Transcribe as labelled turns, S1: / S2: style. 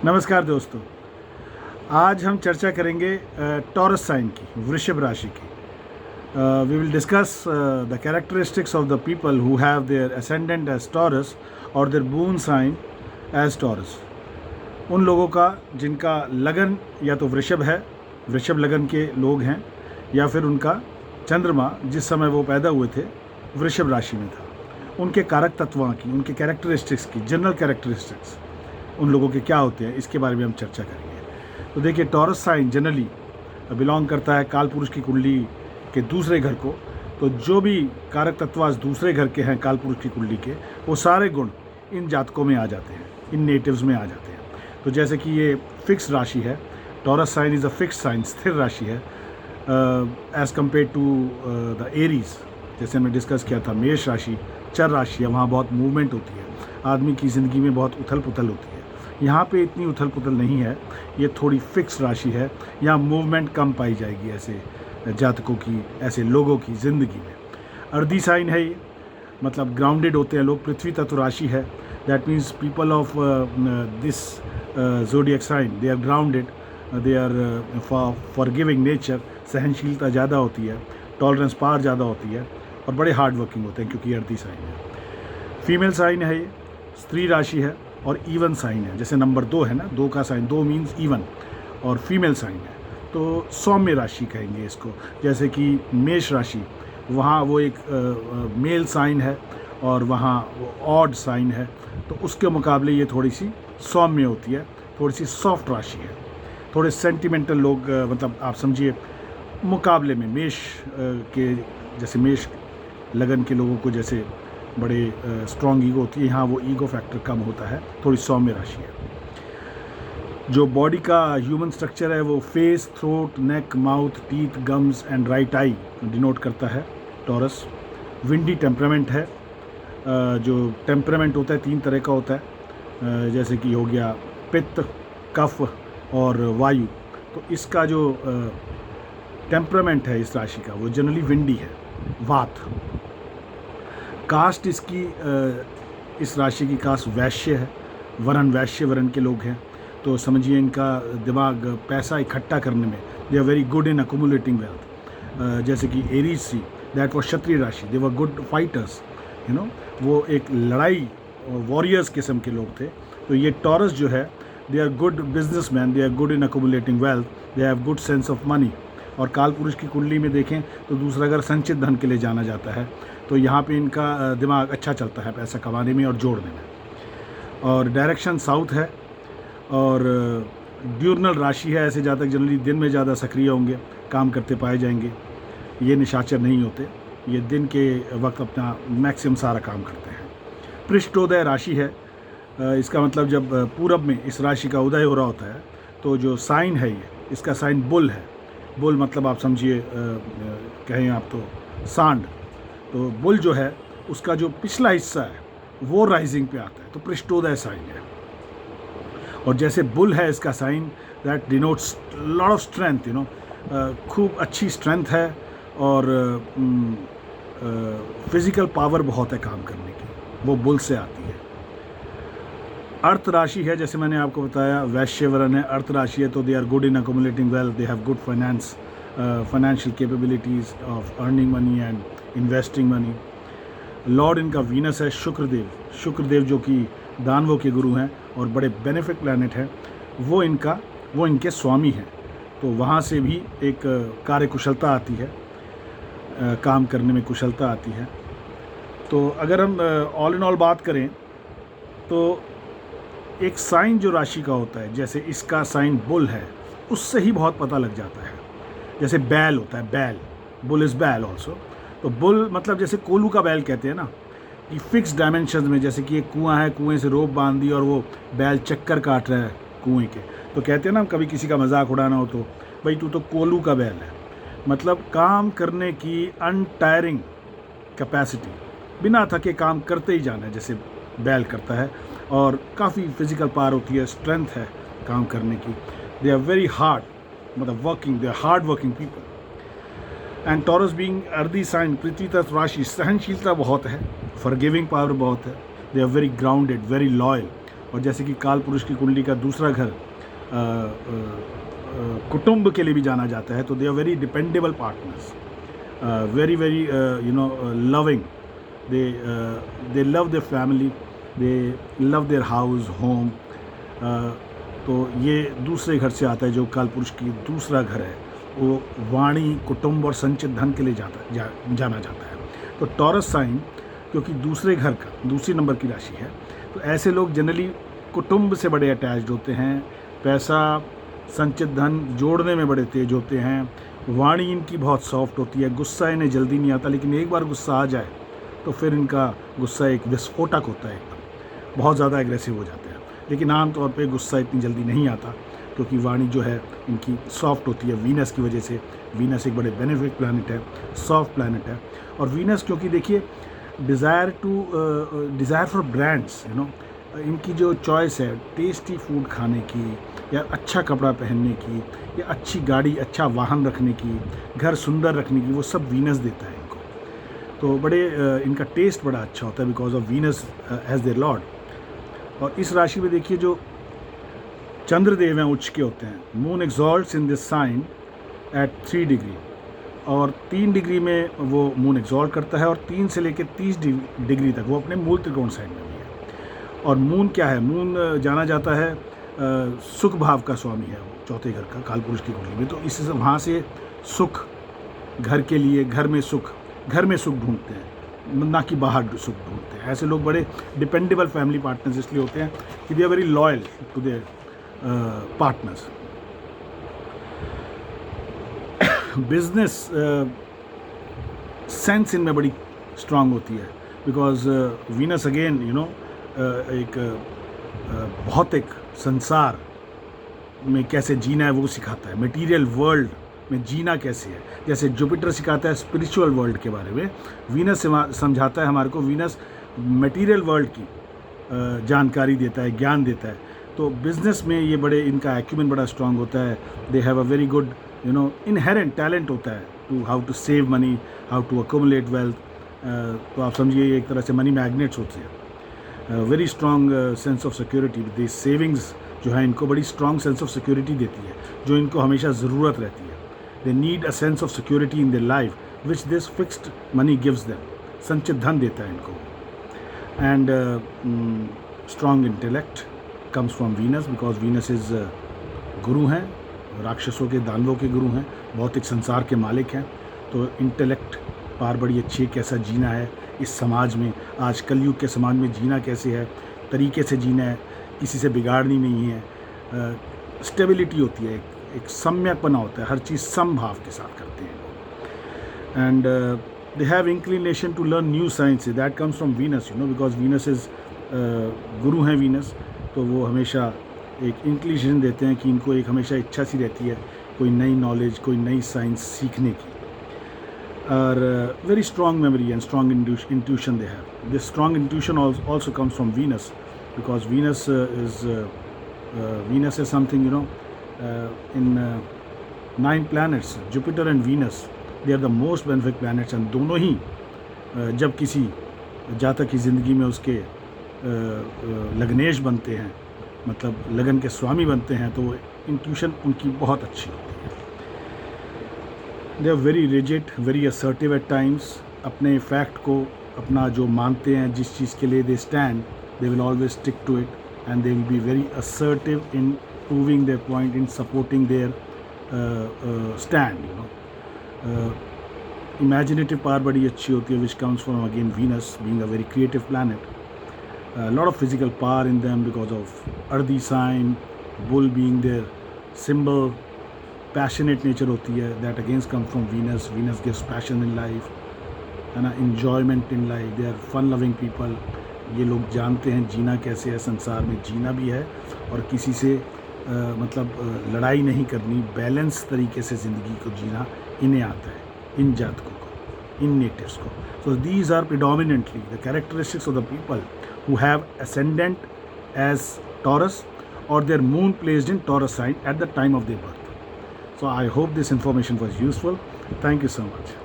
S1: नमस्कार दोस्तों। आज हम चर्चा करेंगे टॉरस साइन की, वृषभ राशि की। We will discuss the characteristics of the people who have their ascendant as Taurus और their moon sign as Taurus. उन लोगों का जिनका लगन या तो वृषभ है, वृषभ लगन के लोग हैं, या फिर उनका चंद्रमा जिस समय वो पैदा हुए थे वृषभ राशि में था। उनके कारक तत्वों की, उनके कैरेक्टरिस्टिक्स की, जनरल कैरेक्टरिस्टिक्स उन लोगों के क्या होते हैं, इसके बारे में हम चर्चा करेंगे। तो देखिए, टॉरस साइन जनरली बिलोंग करता है काल पुरुष की कुंडली के दूसरे घर को। तो जो भी कारक तत्व आज दूसरे घर के हैं काल पुरुष की कुंडली के, वो सारे गुण इन जातकों में आ जाते हैं, इन नेटिव्स में आ जाते हैं। तो जैसे कि ये फिक्स राशि है, Taurus sign is a fix sign, स्थिर राशि है as compare to the Aries. जैसे हमने डिस्कस किया था, मेष राशि चर राशि है, वहाँ बहुत मूवमेंट होती है, आदमी की ज़िंदगी में बहुत उथल पुथल होती है। यहाँ पे इतनी उथल पुथल नहीं है, ये थोड़ी फिक्स राशि है, यहाँ मूवमेंट कम पाई जाएगी ऐसे जातकों की, ऐसे लोगों की ज़िंदगी में। अर्धी साइन है ये, मतलब ग्राउंडेड होते हैं लोग, पृथ्वी तत्व राशि है। That means people of this zodiac sign, they are grounded, they are forgiving nature, सहनशीलता ज़्यादा होती है, टॉलरेंस पावर ज़्यादा होती है, और बड़े हार्ड वर्किंग होते हैं क्योंकि अर्धी साइन है। फीमेल साइन है ये, स्त्री राशि है और इवन साइन है। जैसे नंबर 2 है ना, 2 का साइन, 2 मीन्स इवन, और फीमेल साइन है तो सौम्य राशि कहेंगे इसको। जैसे कि मेष राशि, वहाँ वो एक मेल साइन है और वहाँ वो ऑड साइन है, तो उसके मुकाबले ये थोड़ी सी सौम्य होती है, थोड़ी सी सॉफ्ट राशि है। थोड़े सेंटिमेंटल लोग, मतलब आप समझिए मुकाबले में मेष के, जैसे मेष लगन के लोगों को जैसे बड़े स्ट्रॉन्ग ईगो होती है, यहाँ वो ईगो फैक्टर कम होता है, थोड़ी सौम्य राशि है। जो बॉडी का ह्यूमन स्ट्रक्चर है वो face, throat, neck, mouth, teeth, gums and right I denote करता है टॉरस। विंडी टेम्परामेंट है। जो टेम्परामेंट होता है 3 तरह का होता है, जैसे कि हो गया पित्त, कफ और वायु। तो इसका जो टेम्परामेंट है इस राशि का, वो जनरली विंडी है, वात। कास्ट इसकी, इस राशि की कास्ट वैश्य है, वर्ण वैश्य वर्ण के लोग हैं। तो समझिए इनका दिमाग पैसा इकट्ठा करने में, they are very good in accumulating wealth. जैसे कि Aries see, that was kshatriya rashi, they were good fighters, you know, वो एक लड़ाई वॉरियर्स किस्म के लोग थे। तो ये टॉरस जो है, they are good business man, they are good in accumulating wealth, they have good sense of money. और काल पुरुष की कुंडली में देखें तो दूसरा घर संचित धन के लिए जाना जाता है। तो यहाँ पे इनका दिमाग अच्छा चलता है पैसा कमाने में और जोड़ने में। और डायरेक्शन साउथ है, और ड्यूरनल राशि है। ऐसे जातक जनरली दिन में ज़्यादा सक्रिय होंगे, काम करते पाए जाएंगे, ये निशाचर नहीं होते, ये दिन के वक्त अपना मैक्सिमम सारा काम करते हैं। पृष्ठोदय राशि है, इसका मतलब जब पूरब में इस राशि का उदय हो रहा होता है, तो जो साइन है ये, इसका साइन बुल है। बुल मतलब आप समझिए, कहें आप तो सांड। तो बुल जो है उसका जो पिछला हिस्सा है वो राइजिंग पे आता है, तो पृष्ठोदय साइन है। और जैसे बुल है इसका sign, that denotes lot of strength, you know, खूब अच्छी स्ट्रेंथ है, और फिजिकल पावर बहुत है काम करने की, वो बुल से आती है। अर्थ राशि है, जैसे मैंने आपको बताया वैश्य वर्ण है, अर्थ राशि है, तो they are good in accumulating wealth, they have good finance, financial capabilities of earning money and investing money. Lord इनका वीनस है, शुक्रदेव। शुक्रदेव जो कि दानवों के गुरु हैं और बड़े बेनिफिट प्लैनेट हैं, वो इनके स्वामी हैं। तो वहाँ से भी एक कार्य कुशलता आती है, काम करने में कुशलता आती है। तो अगर हम ऑल इन ऑल बात करें तो एक साइन जो राशि का होता है, जैसे इसका साइन बुल है, उससे ही बहुत पता लग जाता है। जैसे बैल होता है, बैल, बुल इज़ बैल ऑल्सो। तो बुल मतलब जैसे कोलू का बैल कहते हैं ना, कि फिक्स डायमेंशन में, जैसे कि एक कुआं है, कुएं से रोप बांध दी और वो बैल चक्कर काट रहा है कुएं के, तो कहते हैं ना, कभी किसी का मजाक उड़ाना हो तो, भाई तू तो कोलू का बैल है। मतलब काम करने की अनटायरिंग कैपेसिटी, बिना थके काम करते ही जाना है, जैसे बैल करता है, और काफ़ी फिजिकल पावर होती है, स्ट्रेंथ है काम करने की। दे आर वेरी हार्ड, मतलब working, they are hard working people. And Taurus being earthy sign, पृथ्वी तत्व राशि, सहनशीलता बहुत है, फॉरगिविंग पावर बहुत है, they are very grounded, very loyal, और जैसे कि काल पुरुष की कुंडली का दूसरा घर कुटुंब के लिए भी जाना जाता है, तो they are very dependable partners, very very loving, they love their family, they love their house home. तो ये दूसरे घर से आता है, जो काल पुरुष की दूसरा घर है, वो वाणी, कुटुंब और संचित धन के लिए जाना जाता है। तो टॉरस साइन क्योंकि दूसरे घर का दूसरी नंबर की राशि है, तो ऐसे लोग जनरली कुटुंब से बड़े अटैच्ड होते हैं, पैसा संचित धन जोड़ने में बड़े तेज होते हैं, वाणी इनकी बहुत सॉफ्ट होती है, गुस्सा इन्हें जल्दी नहीं आता, लेकिन एक बार गुस्सा आ जाए तो फिर इनका गुस्सा एक विस्फोटक होता है, एकदम बहुत ज़्यादा एग्रेसिव हो जाते हैं। लेकिन आमतौर पे गुस्सा इतनी जल्दी नहीं आता, क्योंकि वाणी जो है इनकी सॉफ्ट होती है वीनस की वजह से। वीनस एक बड़े बेनिफिक प्लैनेट है, सॉफ्ट प्लैनेट है। और वीनस क्योंकि देखिए डिज़ायर फॉर ब्रांड्स, इनकी जो चॉइस है टेस्टी फूड खाने की, या अच्छा कपड़ा पहनने की, या अच्छी गाड़ी, अच्छा वाहन रखने की, घर सुंदर रखने की, वो सब वीनस देता है इनको। तो बड़े इनका टेस्ट बड़ा अच्छा होता है because of Venus as their lord. और इस राशि में देखिए जो चंद्रदेव हैं उच्च के होते हैं। Moon exalts in this sign at 3 degree, और 3 डिग्री में वो मून एक्सॉल्ट करता है, और 3 से लेकर 30 डिग्री तक वो अपने मूल त्रिकोण साइन में भी है। और मून क्या है? मून जाना जाता है सुख भाव का स्वामी है, वो चौथे घर का काल पुरुष की कुंडली में। तो इससे वहाँ से सुख, घर के लिए घर में सुख ढूंढते हैं, ना कि बाहर सुख ढूंढते हैं। ऐसे लोग बड़े डिपेंडेबल फैमिली पार्टनर्स इसलिए होते हैं कि they are very loyal to their partners. Business sense इनमें बड़ी स्ट्रांग होती है, बिकॉज वीनस अगेन एक भौतिक संसार में कैसे जीना है वो सिखाता है, मटेरियल वर्ल्ड में जीना कैसे है। जैसे जुपिटर सिखाता है स्पिरिचुअल वर्ल्ड के बारे में, वीनस समझाता है हमारे को, वीनस मटेरियल वर्ल्ड की जानकारी देता है, ज्ञान देता है। तो बिज़नेस में ये बड़े, इनका एक्यूमेन बड़ा स्ट्रांग होता है। They have a very good inherent talent होता है to how to save money, how to accumulate wealth. तो आप समझिए एक तरह से मनी मैग्नेट्स होते हैं। Very strong sense of security, this savings जो है इनको बड़ी स्ट्रॉन्ग सेंस ऑफ सिक्योरिटी देती है, जो इनको हमेशा ज़रूरत रहती है। They need a sense of security in their life which this fixed money gives them. संचित धन देता है इनको। And strong intellect comes from Venus because Venus is गुरु हैं, राक्षसों के, दानवों के गुरु हैं, भौतिक संसार के मालिक हैं। तो इंटेलेक्ट पार बड़ी अच्छी है, कैसा जीना है इस समाज में, आज कलयुग के समाज में जीना कैसे है, तरीके से जीना है, किसी से बिगाड़नी नहीं है। स्टेबिलिटी होती है, एक सम्यकपना होता है, हर चीज़ समभाव के साथ करते हैं। And they have inclination to learn new science, that comes from Venus, because Venus is guru हैं वीनस। तो वो हमेशा एक इंक्लिनेशन देते हैं कि इनको एक हमेशा इच्छा सी रहती है कोई नई नॉलेज, कोई नई साइंस सीखने की। और very strong memory and strong intuition they have. This strong intuition also comes from Venus, because Venus is something, in 9 planets, Jupiter and Venus, they are the most benefic planets। and दोनों ही जब किसी जातक की ज़िंदगी में उसके लग्नेश बनते हैं, मतलब लगन के स्वामी बनते हैं, तो इंट्यूशन उनकी बहुत अच्छी होती है। They are very rigid, very assertive at times. अपने फैक्ट को, अपना जो मानते हैं, जिस चीज़ के लिए they stand, they will always stick to it, and they will be very assertive in proving their point, in supporting their stand. Imaginative power बड़ी अच्छी होती है, which comes from again Venus being a very creative planet. A lot of physical power in them because of Ardhi sign, bull being their symbol. Passionate nature होती है, that again comes from Venus. Venus gives passion in life and enjoyment in life. They are fun-loving people. ये लोग जानते हैं जीना कैसे है, संसार में जीना भी है, और किसी से लड़ाई नहीं करनी, बैलेंस तरीके से ज़िंदगी को जीना इन्हें आता है, इन जातकों को, इन नेटिव्स को। So these are predominantly the characteristics of the people who have ascendant as Taurus or their moon placed in Taurus sign at the time of their birth. So I hope this information was useful. Thank you so much.